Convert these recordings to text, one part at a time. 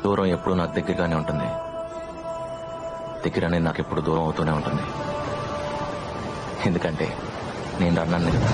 దూరం ఎప్పుడు నాకు దగ్గరగానే ఉంటుంది, దగ్గర అనేది నాకు ఎప్పుడు దూరం అవుతూనే ఉంటుంది. ఎందుకంటే నేను రన్నాను కదా.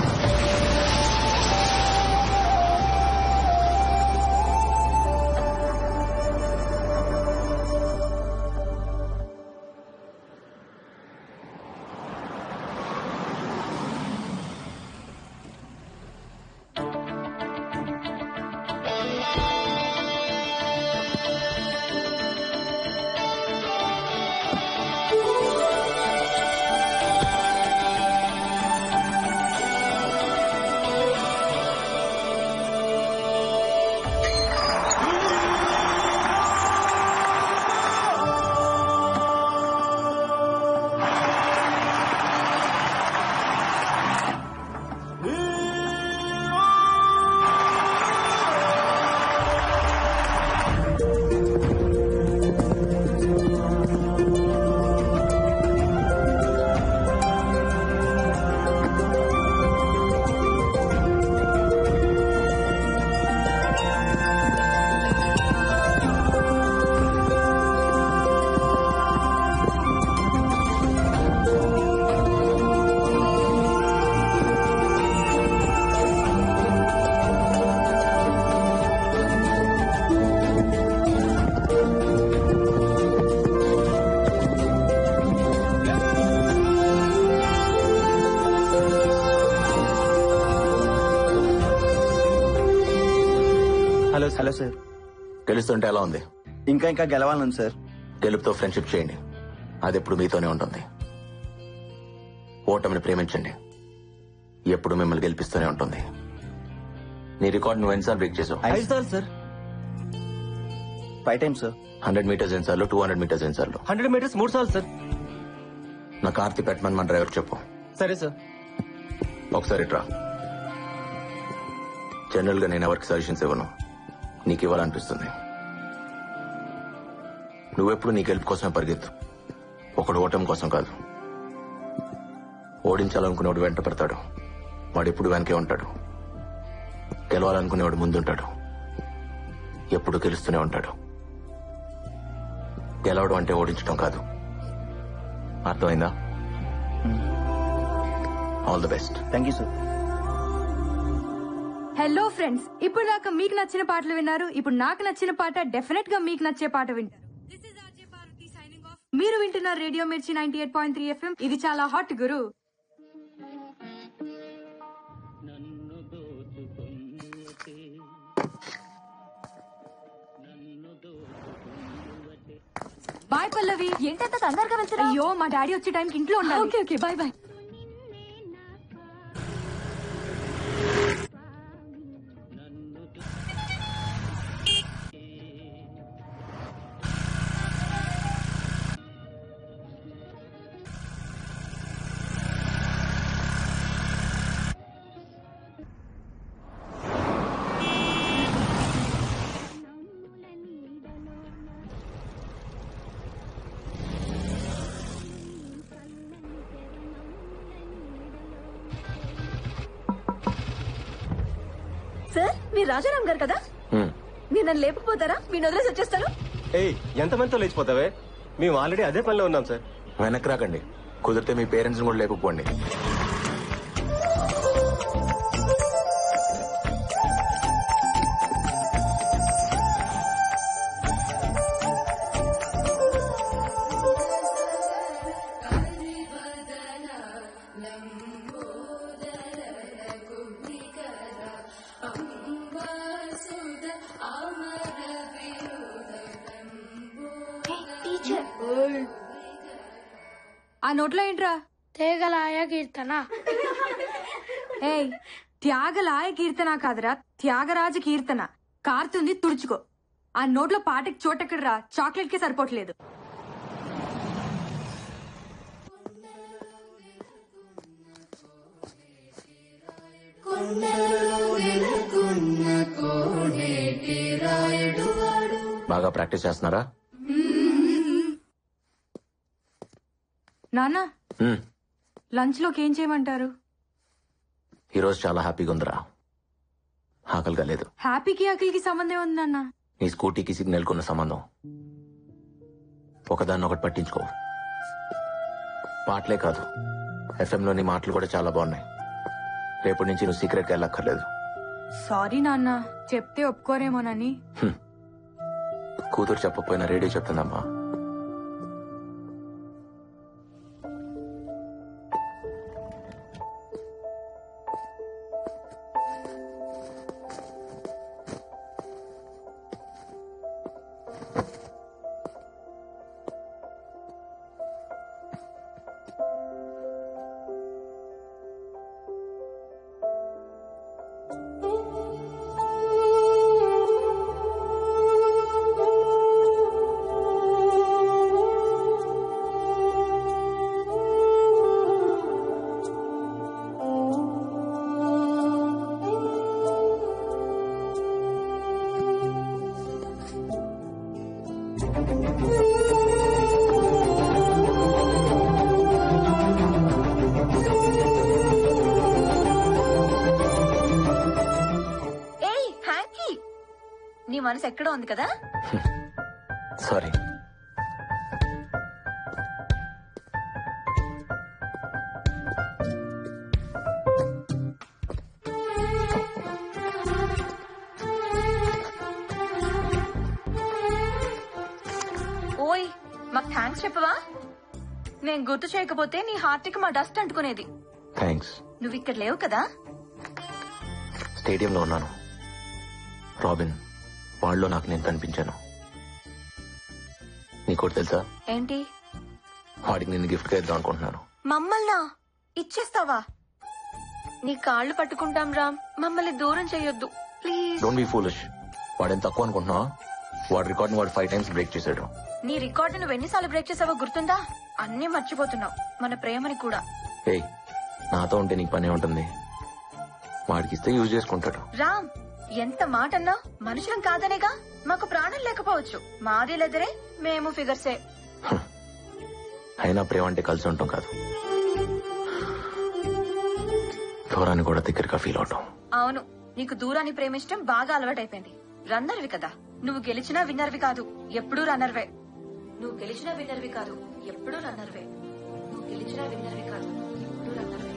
Hello sir. గెలుస్తుంటే ఎలా ఉంది? ఇంకా గెలవాలను సార్. గెలుపుతో ఫ్రెండ్షిప్ చేయండి, అది ఎప్పుడు మీతోనే ఉంటుంది. ఓటమిని ప్రేమించండి, ఎప్పుడు మిమ్మల్ని గెలిపిస్తూనే ఉంటుంది. నీ రికార్డ్ నువ్వు ఎన్నిసార్లు బ్రేక్ చేసావు? 5 సార్లు సార్. 5 times sir. 100 మీటర్స్ ఎన్నిసార్లు, 200 మీటర్స్ ఎన్నిసార్లు? 100 మీటర్స్ 3 సార్లు సార్. నా కార్తీ పెట్టమని మన డ్రైవర్ చెప్పు. సరే సార్. ఒకసారి ట్రా. జనరల్ గా నేను ఎవరికి సజెషన్స్ ఇవ్వను, నీకు ఇవ్వాలనిపిస్తుంది. నువ్వెప్పుడు నీ గెలుపు కోసమే పరిగెత్తు, ఒకడు ఓటమి కోసం కాదు. ఓడించాలనుకునేవాడు వెంట పడతాడు, వాడు ఎప్పుడు వెనకే ఉంటాడు. గెలవాలనుకునేవాడు ముందుంటాడు, ఎప్పుడు గెలుస్తూనే ఉంటాడు. గెలవడం అంటే ఓడించడం కాదు, అర్థమైందా? All the best. Thank you sir. Hello friends, ఇప్పుడు దాకా మీకు నచ్చిన పాటలు విన్నారు. ఇప్పుడు నాకు నచ్చిన పాట డెఫినెట్ గా మీకు నచ్చే పాట వింటారు. మీరు వింటున్నారు రేడియో మిర్చి 98.3 FM. ఇది చాలా హాట్ గురు. బాయ్ పల్లవి. ఏంటంత తొందరగా వెళ్తున్నా? అయ్యో, మా డాడీ వచ్చే టైంకి ఇంట్లో ఉండాలి. Okay okay, bye bye. Sir, మీరు రాజారాం గారు కదా? మీరు నన్ను లేకపోతారా? మీరు వదిలేసి వచ్చేస్తాను. ఎంతమందితో లేచిపోతావే? మేము ఆల్రెడీ అదే పనిలో ఉన్నాం సార్. వెనక్కి రాకండి, కుదిరితే మీ పేరెంట్స్ కూడా లేకపోండి. ఆ నోట్లో ఏంట్రా? తేగలాయ కీర్తన. ఏయ్, త్యాగలాయ కీర్తన కాదురా, త్యాగరాజ కీర్తన. కారుతుంది, తుడుచుకో. ఆ నోట్లో పాటకి చోటెక్కడరా, చాక్లెట్ కి సరిపోవట్లేదు. బాగా ప్రాక్టీస్ చేస్తున్నారా? నాన్న, లంచ్ లోకి ఏం చేయమంటారు? ఈరోజు చాలా హ్యాపీగా ఉందిరా, ఆకలిగా లేదు. హ్యాపీకి ఆకలికి సంబంధం ఉంది నాన్న. నీ స్కూటీకి సిగ్నల్ కున్న సంబంధం. ఒకదాన్ని ఒకటి పట్టించుకో. పాటలే కాదు, ఎఫ్ఎంలో నీ మాటలు కూడా చాలా బాగున్నాయి. రేపటి నుంచి నువ్వు సీక్రెట్గా వెళ్ళక్కర్లేదు. సారీ నాన్న, చెప్తే ఒప్పుకోరేమోనని. కూతురు చెప్పకపోయినా రేడియో చెప్తుందమ్మా. నీ మనసు ఎక్కడో ఉంది కదా. సారీ. ఓయ్, మాకు థ్యాంక్స్ చెప్పవా? నేను గుర్తు చేయకపోతే నీ హార్ట్ కి మా డస్ట్ అంటుకునేది. థ్యాంక్స్. నువ్వు ఇక్కడ లేవు కదా. స్టేడియంలో ఉన్నాను. రాబిన్ వాళ్ళలో నాకు నేను కనిపించాను. నీకోటి తెలుసా? ఏంటి? వాడికి నేను గిఫ్ట్ గా ఇద్దాం అనుకుంటున్నాను. మమ్మల్నా ఇచ్చేస్తావా? నీ కాళ్ళు పట్టుకుంటాం రామ్, మమ్మల్ని దూరం చెయ్యొద్దు ప్లీజ్. Don't be foolish. వాడేం తక్కువ అనుకుంటున్నావా? వాడి రికార్డ్ వాడు 5 times బ్రేక్ చేశాడు. నీ రికార్డు నువ్వు ఎన్నిసార్లు బ్రేక్ చేసావో గుర్తుందా? అన్నీ మర్చిపోతున్నావు, మన ప్రేమని కూడా. ఏయ్, నాతో ఉంటే నీకు పని ఉంటుంది. వాడికి ఇస్తే యూజ్ చేసుకుంటాడు. రామ్, ఎంత మాట అన్నా మనుషులం కాదనేగా. మాకు ప్రాణం లేకపోవచ్చు, మాది లెదరే, మేము ఫిగర్సే. అయినా ప్రేమ అంటే కలిసి ఉంటాం కాదు, దూరాన్ని కూడా దగ్గరగా ఫీల్ అవటం. అవును, నీకు దూరాన్ని ప్రేమించడం బాగా అలవాటైపోయింది. రన్నర్వి కదా నువ్వు. గెలిచినా విన్నర్వి కాదు, ఎప్పుడూ రన్నర్వే. నువ్వు గెలిచినా విన్నర్వి కాదు, ఎప్పుడూ రన్నర్వే. నువ్వు గెలిచినా విన్నర్వి కాదు, ఎప్పుడూ రన్నర్వే.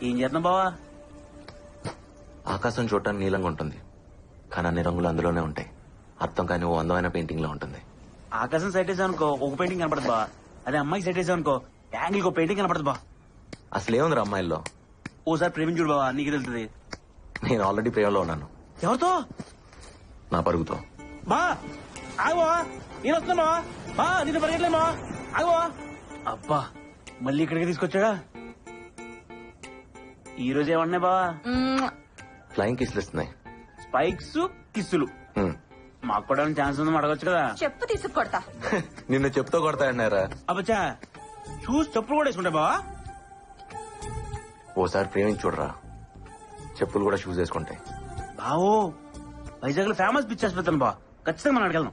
ఏం చేద్దాం బావా? ఆకాశం చూడటానికి నీలంగా ఉంటుంది, కానీ అన్ని రంగులు అందులోనే ఉంటాయి. అర్థం కాని ఓ అందమైన పెయింటింగ్ లో ఉంటుంది. ఆకాశం సెట్ వేసావు అనుకో ఒక పెయింటింగ్ కనపడదు బా. అదే అమ్మాయికి సెట్ వేసావు అనుకో యాంగిల్ ఒక పెయింటింగ్ కనపడదు బా. అసలు ఏముంది అమ్మాయిల్లో? ఓసారి ప్రేమించుడు బావా, నీకు తెలుస్తుంది. నేను ఆల్రెడీ ప్రేమలో ఉన్నాను. ఎవరితో? నా పరుగుతో. బా ఆగవా, నేను వస్తున్నా బావా. బా నీతో పరిగెట్లే బావా, ఆగవా. అబ్బా మళ్ళీ ఇక్కడికి తీసుకొచ్చాడా? ఈ రోజు ఏమన్నాయి బావా? ఫ్లయింగ్ కిస్లు ఇస్తున్నాయి. స్పైక్స్ కిస్సులు. మాకు కూడా ఛాన్స్ ఉందని అడగొచ్చు కదా. చెప్పు తీసుకొడతా. నిన్ను చెప్తూ కొడతాయన్నారా? అబ్బచ్చా చూసి చెప్పులు కూడా వేసుకుంటా బావా. ఓసారి ప్రేమించి చూడరా, చెప్పులు కూడా షూస్ వేసుకుంటాయి. బావో వైజాగ్ లో ఫేమస్ పిచ్చి ఆసుపత్రి బా, ఖచ్చితంగా మనం అడగలను.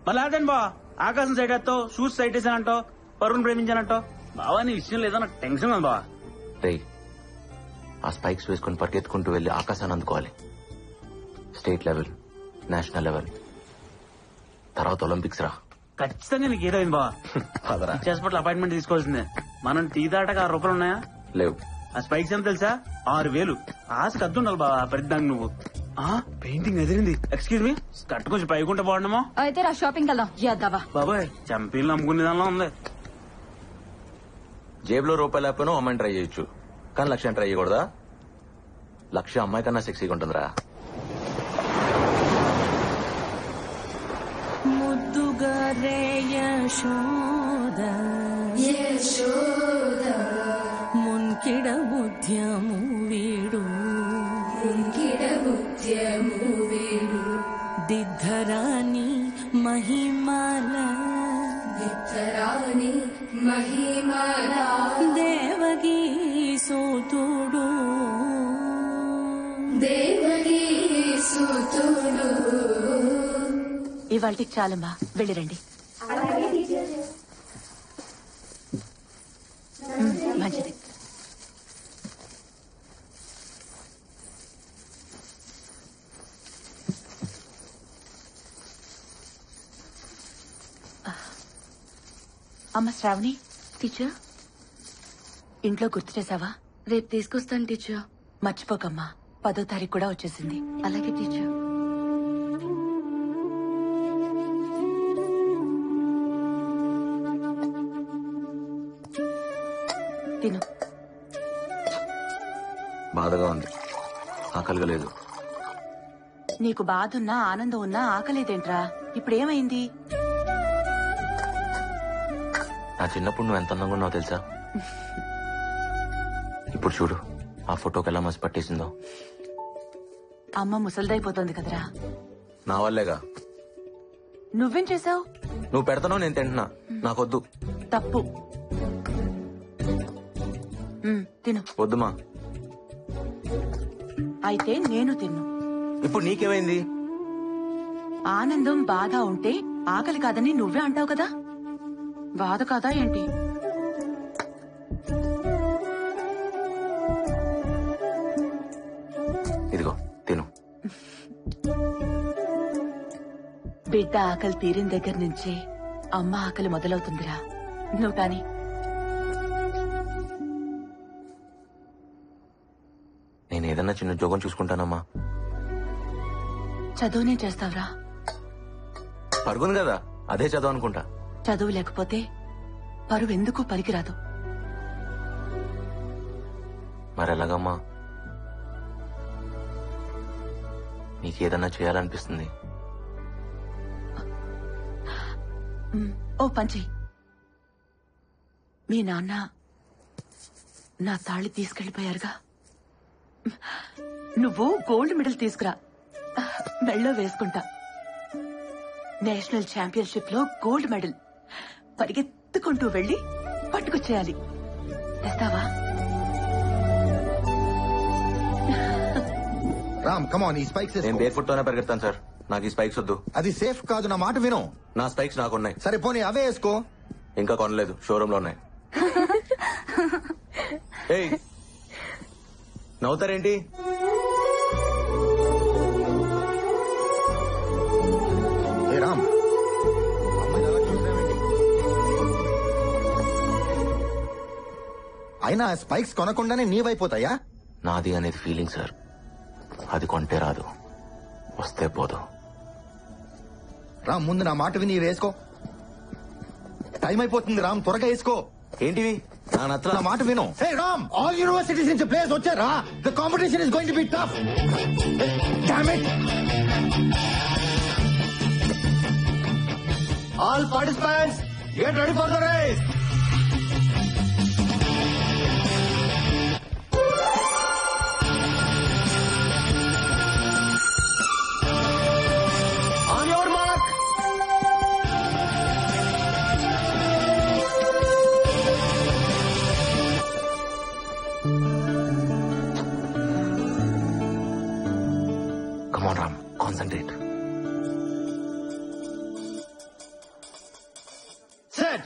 మళ్ళీ అదేంటి బా, ఆకాశం సైడ్ వేస్తావు, షూస్ సైడ్ వేసానంటావు, పరువును ప్రేమించానంటావు. బావా నీ విషయం లేదో నాకు టెన్షన్ ఉంది బావా. రేయ్, ఆ స్పైక్స్ వేసుకుని పరిగెత్తుకుంటూ వెళ్లి ఆకాశాన్ని అందుకోవాలి. స్టేట్ లెవెల్, నేషనల్ లెవెల్, తర్వాత ఒలింపిక్స్ రా. ఖచ్చితంగా నీకు ఏదో అయింది బావా. పదరా. పిచ్చి హాస్పిటల్ అపాయింట్మెంట్ తీసుకోవాల్సిందే. మనం టీ దాటాక 6 రూపాయలు ఉన్నాయా? లేవు. ఆ స్పైక్స్ ఎంత తెలుసా? 6,000. ఆశకు అద్దు ఉండాలి బావా ప్రతిదానికి నువ్వు. పెయింటింగ్ ఎదిరింది. ఎక్స్క్యూజ్ మీ, కట్టు కొంచెం పైకుంటే బాగుండమో. అయితే రా షాపింగ్ వెళ్దాం. యాదవా బాబాయ్ చంపీలు నమ్ముకునే దానిలో ఉంది. జేబులో రూపాయలు లేకపోయినా అమ్మాయిని ట్రై చేయొచ్చు, కానీ లక్ష్యం ట్రై చేయకూడదా? లక్ష్య అమ్మాయి కన్నా సెక్సీగా ఉంటుందిరా. ముద్దుగా రే యశోద మున్కిడ బుద్ధ్యము వీడు దిద్ధరాని మహిమాల దేవగీ సూతుడు ఇవాళకి చాలమ్మా, వెళ్ళిరండి. మంచిది. అమ్మ శ్రావణి. టీచర్, ఇంట్లో గుర్తు చేసావా? రేపు తీసుకొస్తాను టీచర్. మర్చిపోకమ్మా, 10వ తారీఖు కూడా వచ్చేసింది. అలాగే టీచర్. తిను. బాధగా ఉంది, ఆకలిగా లేదు. నీకు బాధున్నా ఆనందం ఉన్నా ఆకలేదేంట్రా? ఇప్పుడేమైంది? నా చిన్నప్పుడు నువ్వు ఎంత అందంగా ఉన్నావు తెలుసా? ఇప్పుడు చూడు ఆ ఫోటోకి ఎలా మసి పట్టేసిందో. అమ్మ ముసలిదైపోతోంది కదరా. నా వల్లేగా. నువ్వేం చేసావు? నువ్వు పెడతానో నేను తింటున్నా, నాకొద్దు. తప్పు. తిను. వద్దుమా. అయితే నేను తిన్ను. ఇప్పుడు నీకేమైంది? ఆనందం బాధ ఉంటే ఆకలి కాదని నువ్వే అంటావు కదా, బాధ కాదా ఏంటి? ఇదిగో తిను. బిడ్డ ఆకలి తీరిన దగ్గర నుంచే అమ్మ ఆకలి మొదలవుతుందిరా. నువ్వు కాని. నేను ఏదన్నా చిన్న జోగం చూసుకుంటానమ్మా. చదువునే చేస్తావురా? పరుగుంది కదా, అదే చదువు అనుకుంటా. చదువు లేకపోతే పరువు ఎందుకు పనికిరాదు. మరెలాగమ్మా? నీకేదన్నా చేయాలనిపిస్తుంది. ఓ పంచి, మీ నాన్న నా తాళి తీసుకెళ్లిపోయారుగా, నువ్వు గోల్డ్ మెడల్ తీసుకురా, మెళ్ళో వేసుకుంటా. నేషనల్ ఛాంపియన్షిప్ లో గోల్డ్ మెడల్ పరిగెత్తుకుంటూ వెళ్లి పట్టుకొచ్చేయాలి. తెస్తావా? రామ్ కమాన్, ఈ స్పైక్స్ నేను బేర్ ఫుట్ తోనే పరిగెడతాను సార్, నాకు ఈ స్పైక్స్ వద్దు. అది సేఫ్ కాదు, నా మాట విను. నా స్పైక్స్ నాకున్నాయి. సరే పోనీ అవే వేసుకో. ఇంకా కొనలేదు, షోరూమ్ లో ఉన్నాయి. ఏయ్, నవ్వుతారేంటి? ఏ రామ్, అమ్మాయిని అలా చూస్తున్నావేంటి? అయినా స్పైక్స్ కొనకుండానే నీవైపోతాయా? నాది అనేది ఫీలింగ్ సార్, అది కొంటే రాదు, వస్తే పోదు. రామ్ ముందు నా మాట విని వేసుకో. టైం అయిపోతుంది రామ్, త్వరగా వేసుకో. ఏంటివి? నా మాట విను. హే రామ్, ఆల్ యూనివర్సిటీస్ నుంచి ప్లేయర్స్ వచ్చారా? The competition is going to be tough. Damn it. All participants get ready for the race. Come on, Ram. Concentrate. Set.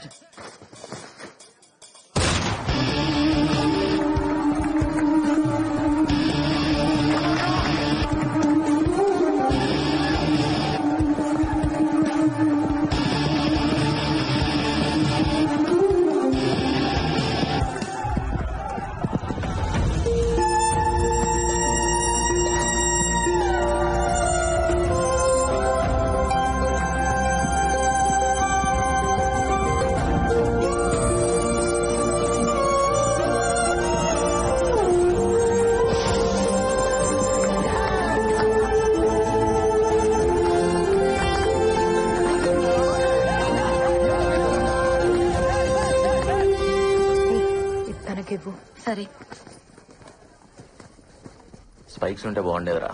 Spikes ఉంటే బాగుండేదిరా.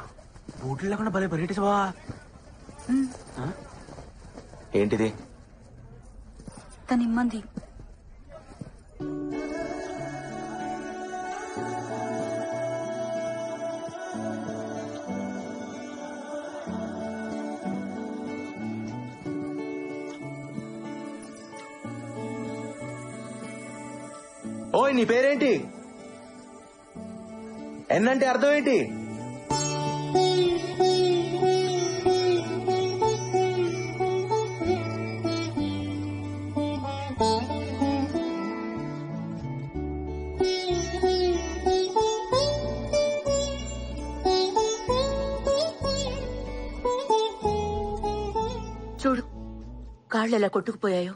బూట్లు లేకుండా భలే పరిగెట్టేసి బావా. ఏంటిది? తను ఇమ్మంది. ఓయ్, నీ పేరేంటి? ఎన్నంటే అర్థం ఏంటి? చూడు కాళ్ళు ఎలా కొట్టుకుపోయాయో.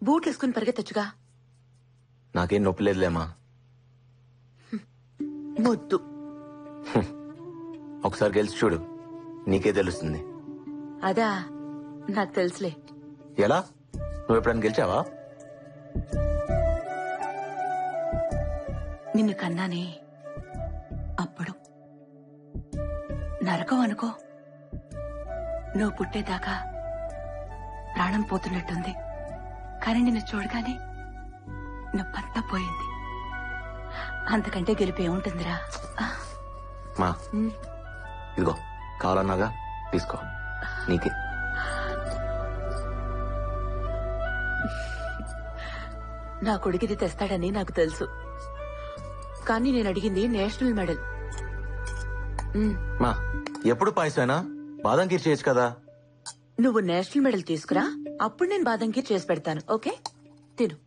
బూట్లు వేసుకుని పరిగెత్తచ్చుగా. నాకేం నొప్పి లేదులేమా. మొద్దు. ఒకసారి గెలిచి చూడు, నీకే తెలుస్తుంది. అదా నాకు తెలుసులే. ఎలా? నువ్వు ఎప్పుడైనా గెలిచావా? నిన్ను కన్నానే అప్పుడు. నరకం అనుకో. నువ్వు పుట్టేదాకా ప్రాణం పోతున్నట్టుంది. కానీ నిన్ను చూడగానే నొప్పంతా పోయింది. అంతకంటే గెలిపి ఏముంటుందిరా. మా ఇదిగో, కావాలన్నాగా తీసుకో, నీకే. నా కొడుకిది తెస్తాడని నాకు తెలుసు. కానీ నేను అడిగింది నేషనల్ మెడల్. మా ఎప్పుడు పాయసమేనా? బాదం ఖీర్ చేయొచ్చు కదా. నువ్వు నేషనల్ మెడల్ తీసుకురా, అప్పుడు నేను బాదం ఖీర్ చేసి పెడతాను. ఓకే, తిను.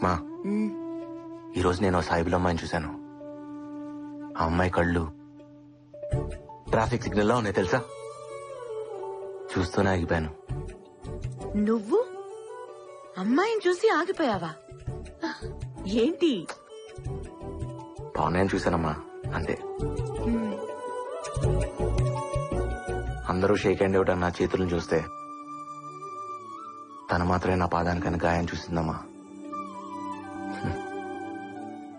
మా ఈరోజు నేను సాయిబుల్ అమ్మాయిని చూశాను. ఆ అమ్మాయి కళ్ళు ట్రాఫిక్ సిగ్నల్ లా ఉన్నాయి తెలుసా. చూస్తూనే ఆగిపోయాను. నువ్వు అమ్మాయిని చూసి ఆగిపోయావా? ఏంటి? బాగున్నాయని చూశానమ్మా, అంతే. అందరూ షేక్ హ్యాండ్ ఇవ్వటం నా చేతులను చూస్తే తను మాత్రమే నా పాదానికని గాయం చూసిందమ్మా.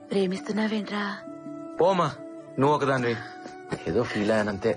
ప్రేమిస్తున్నావేంట్రా? పోమా, నువ్వు ఒకదానివి. ఏదో ఫీల్ అయ్యానంతే.